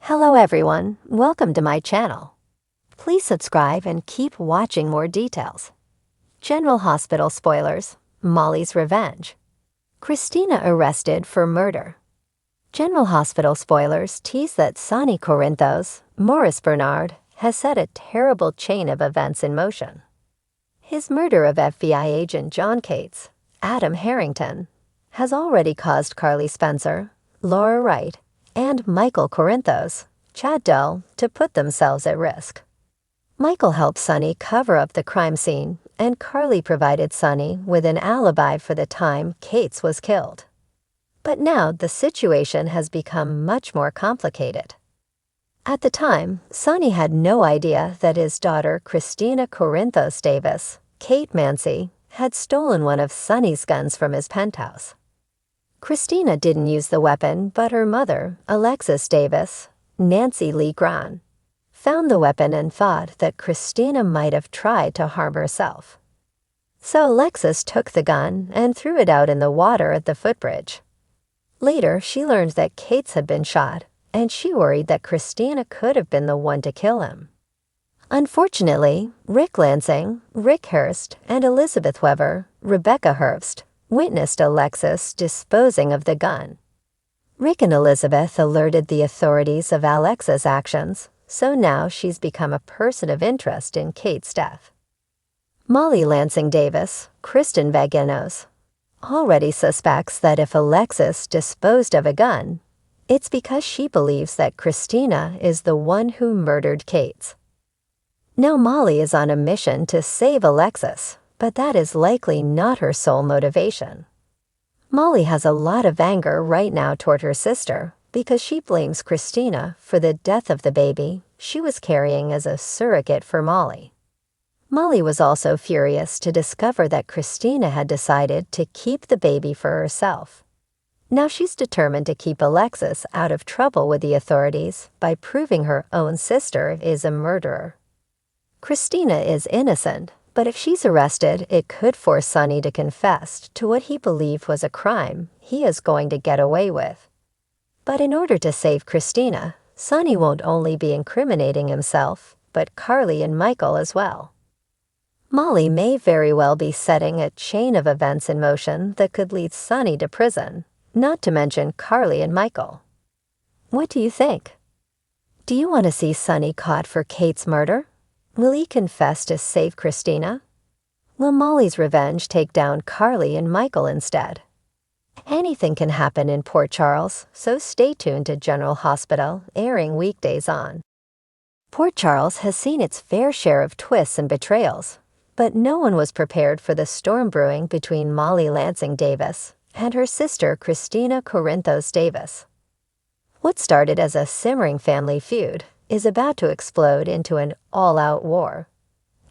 Hello everyone, welcome to my channel. Please subscribe and keep watching more details. General Hospital spoilers, Molly's revenge. Kristina arrested for murder. General Hospital spoilers tease that Sonny Corinthos, Maurice Bernard, has set a terrible chain of events in motion. His murder of FBI agent John Cates, Adam Harrington, has already caused Carly Spencer, Laura Wright, and Michael Corinthos, Chad Dell, to put themselves at risk. Michael helped Sonny cover up the crime scene, and Carly provided Sonny with an alibi for the time Cates was killed. But now the situation has become much more complicated. At the time, Sonny had no idea that his daughter Kristina Corinthos Davis, Kate Mancy, had stolen one of Sonny's guns from his penthouse. Kristina didn't use the weapon, but her mother, Alexis Davis, Nancy Lee Gran, found the weapon and thought that Kristina might have tried to harm herself. So Alexis took the gun and threw it out in the water at the footbridge. Later, she learned that Cates had been shot, and she worried that Kristina could have been the one to kill him. Unfortunately, Rick Lansing, Rick Hurst, and Elizabeth Weber, Rebecca Hurst, witnessed Alexis disposing of the gun. Rick and Elizabeth alerted the authorities of Alexis' actions, so now she's become a person of interest in Kate's death. Molly Lansing Davis, Kristen Vagenos, already suspects that if Alexis disposed of a gun, it's because she believes that Kristina is the one who murdered Cates. Now Molly is on a mission to save Alexis, but that is likely not her sole motivation. Molly has a lot of anger right now toward her sister because she blames Kristina for the death of the baby she was carrying as a surrogate for Molly. Molly was also furious to discover that Kristina had decided to keep the baby for herself. Now she's determined to keep Alexis out of trouble with the authorities by proving her own sister is a murderer. Kristina is innocent, but if she's arrested, it could force Sonny to confess to what he believed was a crime he is going to get away with. But in order to save Kristina, Sonny won't only be incriminating himself, but Carly and Michael as well. Molly may very well be setting a chain of events in motion that could lead Sonny to prison, not to mention Carly and Michael. What do you think? Do you want to see Sonny caught for Kate's murder? Will he confess to save Kristina? Will Molly's revenge take down Carly and Michael instead? Anything can happen in Port Charles, so stay tuned to General Hospital, airing weekdays on. Port Charles has seen its fair share of twists and betrayals, but no one was prepared for the storm brewing between Molly Lansing Davis and her sister Kristina Corinthos Davis. What started as a simmering family feud is about to explode into an all-out war,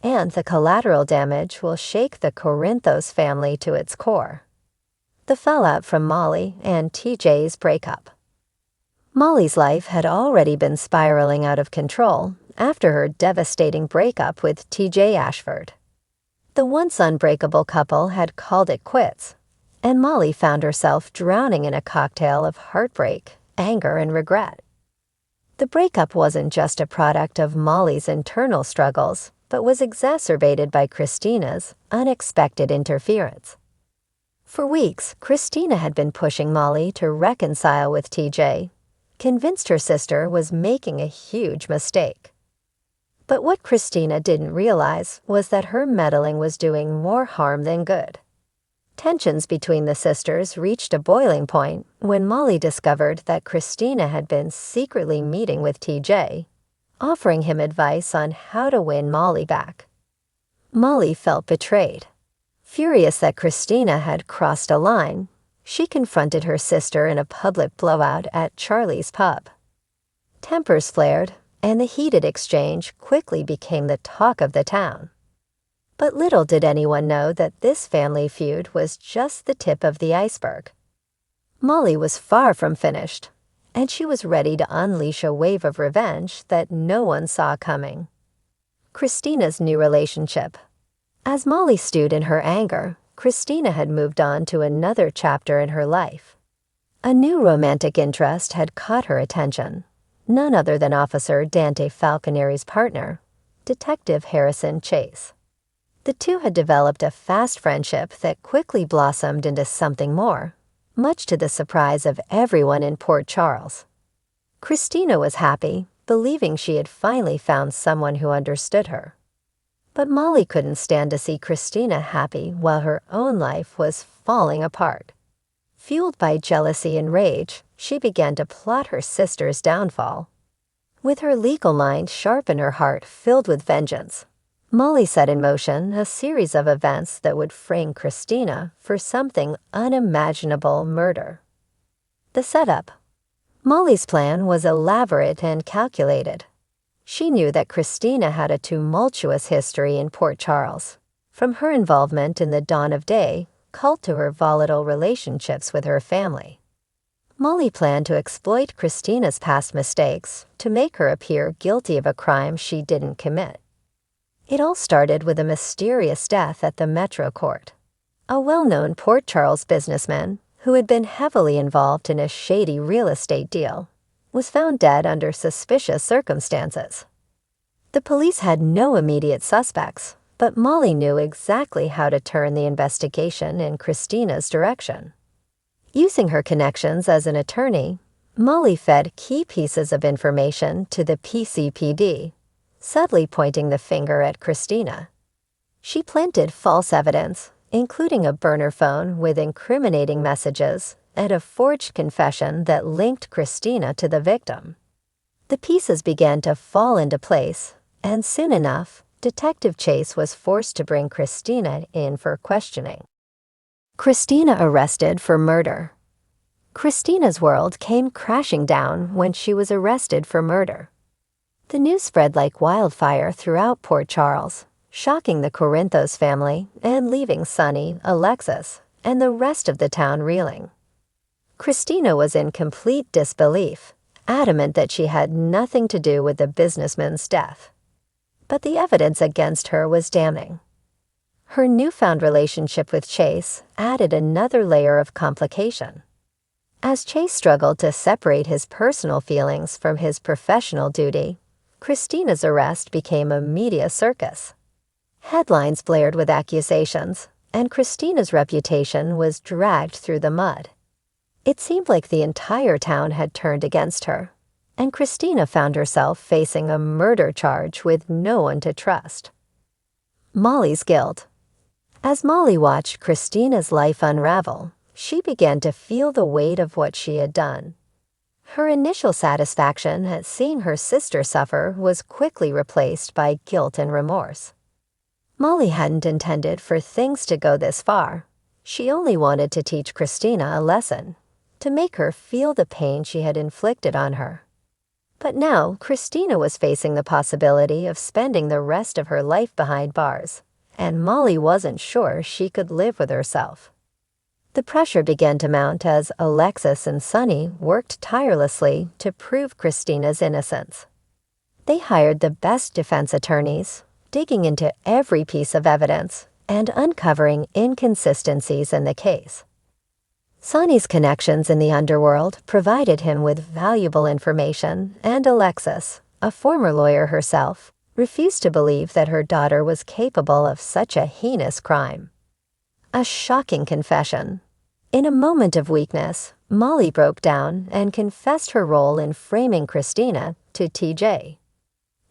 and the collateral damage will shake the Corinthos family to its core. The fallout from Molly and TJ's breakup. Molly's life had already been spiraling out of control after her devastating breakup with TJ Ashford. The once unbreakable couple had called it quits, and Molly found herself drowning in a cocktail of heartbreak, anger, and regret. The breakup wasn't just a product of Molly's internal struggles, but was exacerbated by Kristina's unexpected interference. For weeks, Kristina had been pushing Molly to reconcile with TJ, convinced her sister was making a huge mistake. But what Kristina didn't realize was that her meddling was doing more harm than good. Tensions between the sisters reached a boiling point when Molly discovered that Kristina had been secretly meeting with TJ, offering him advice on how to win Molly back. Molly felt betrayed. Furious that Kristina had crossed a line, she confronted her sister in a public blowout at Charlie's pub. Tempers flared, and the heated exchange quickly became the talk of the town. But little did anyone know that this family feud was just the tip of the iceberg. Molly was far from finished, and she was ready to unleash a wave of revenge that no one saw coming. Kristina's new relationship. As Molly stewed in her anger, Kristina had moved on to another chapter in her life. A new romantic interest had caught her attention. none other than Officer Dante Falconeri's partner, Detective Harrison Chase. The two had developed a fast friendship that quickly blossomed into something more, much to the surprise of everyone in Port Charles. Kristina was happy, believing she had finally found someone who understood her. But Molly couldn't stand to see Kristina happy while her own life was falling apart. Fueled by jealousy and rage, she began to plot her sister's downfall. With her legal mind sharp and her heart filled with vengeance, Molly set in motion a series of events that would frame Kristina for something unimaginable: murder. The setup. Molly's plan was elaborate and calculated. She knew that Kristina had a tumultuous history in Port Charles, from her involvement in the Dawn of Day cult to her volatile relationships with her family. Molly planned to exploit Kristina's past mistakes to make her appear guilty of a crime she didn't commit. It all started with a mysterious death at the Metro Court. A well-known Port Charles businessman who had been heavily involved in a shady real estate deal was found dead under suspicious circumstances. The police had no immediate suspects, but Molly knew exactly how to turn the investigation in Kristina's direction. Using her connections as an attorney, Molly fed key pieces of information to the PCPD, subtly pointing the finger at Kristina. She planted false evidence, including a burner phone with incriminating messages and a forged confession that linked Kristina to the victim. The pieces began to fall into place, and soon enough, Detective Chase was forced to bring Kristina in for questioning. Kristina arrested for murder. Kristina's world came crashing down when she was arrested for murder. The news spread like wildfire throughout Port Charles, shocking the Corinthos family and leaving Sonny, Alexis, and the rest of the town reeling. Kristina was in complete disbelief, adamant that she had nothing to do with the businessman's death. But the evidence against her was damning. Her newfound relationship with Chase added another layer of complication. As Chase struggled to separate his personal feelings from his professional duty, Kristina's arrest became a media circus. Headlines blared with accusations, and Kristina's reputation was dragged through the mud. It seemed like the entire town had turned against her, and Kristina found herself facing a murder charge with no one to trust. Molly's guilt. As Molly watched Kristina's life unravel, she began to feel the weight of what she had done. Her initial satisfaction at seeing her sister suffer was quickly replaced by guilt and remorse. Molly hadn't intended for things to go this far. She only wanted to teach Kristina a lesson, to make her feel the pain she had inflicted on her. But now Kristina was facing the possibility of spending the rest of her life behind bars, and Molly wasn't sure she could live with herself. The pressure began to mount as Alexis and Sonny worked tirelessly to prove Kristina's innocence. They hired the best defense attorneys, digging into every piece of evidence and uncovering inconsistencies in the case. Sonny's connections in the underworld provided him with valuable information, and Alexis, a former lawyer herself, refused to believe that her daughter was capable of such a heinous crime. A shocking confession. In a moment of weakness, Molly broke down and confessed her role in framing Kristina to TJ.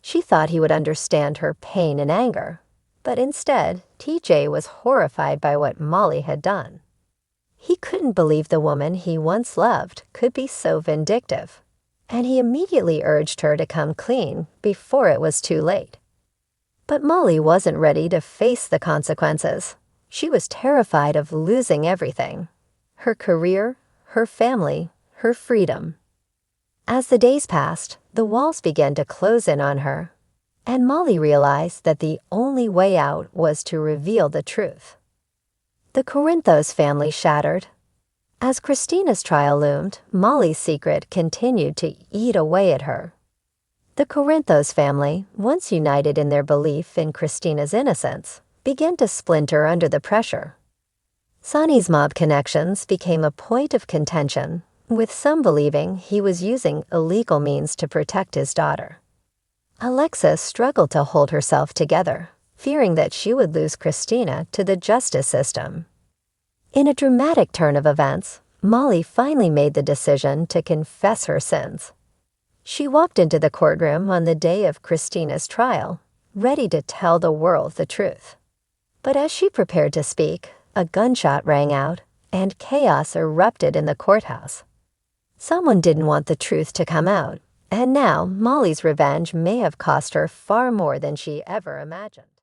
She thought he would understand her pain and anger, but instead, TJ was horrified by what Molly had done. He couldn't believe the woman he once loved could be so vindictive, and he immediately urged her to come clean before it was too late. But Molly wasn't ready to face the consequences. She was terrified of losing everything: her career, her family, her freedom. As the days passed, the walls began to close in on her, and Molly realized that the only way out was to reveal the truth. The Corinthos family shattered. As Kristina's trial loomed, Molly's secret continued to eat away at her. The Corinthos family, once united in their belief in Kristina's innocence, began to splinter under the pressure. Sonny's mob connections became a point of contention, with some believing he was using illegal means to protect his daughter. Alexa struggled to hold herself together, fearing that she would lose Kristina to the justice system. In a dramatic turn of events, Molly finally made the decision to confess her sins. She walked into the courtroom on the day of Kristina's trial, ready to tell the world the truth. But as she prepared to speak, a gunshot rang out, and chaos erupted in the courthouse. Someone didn't want the truth to come out, and now Molly's revenge may have cost her far more than she ever imagined.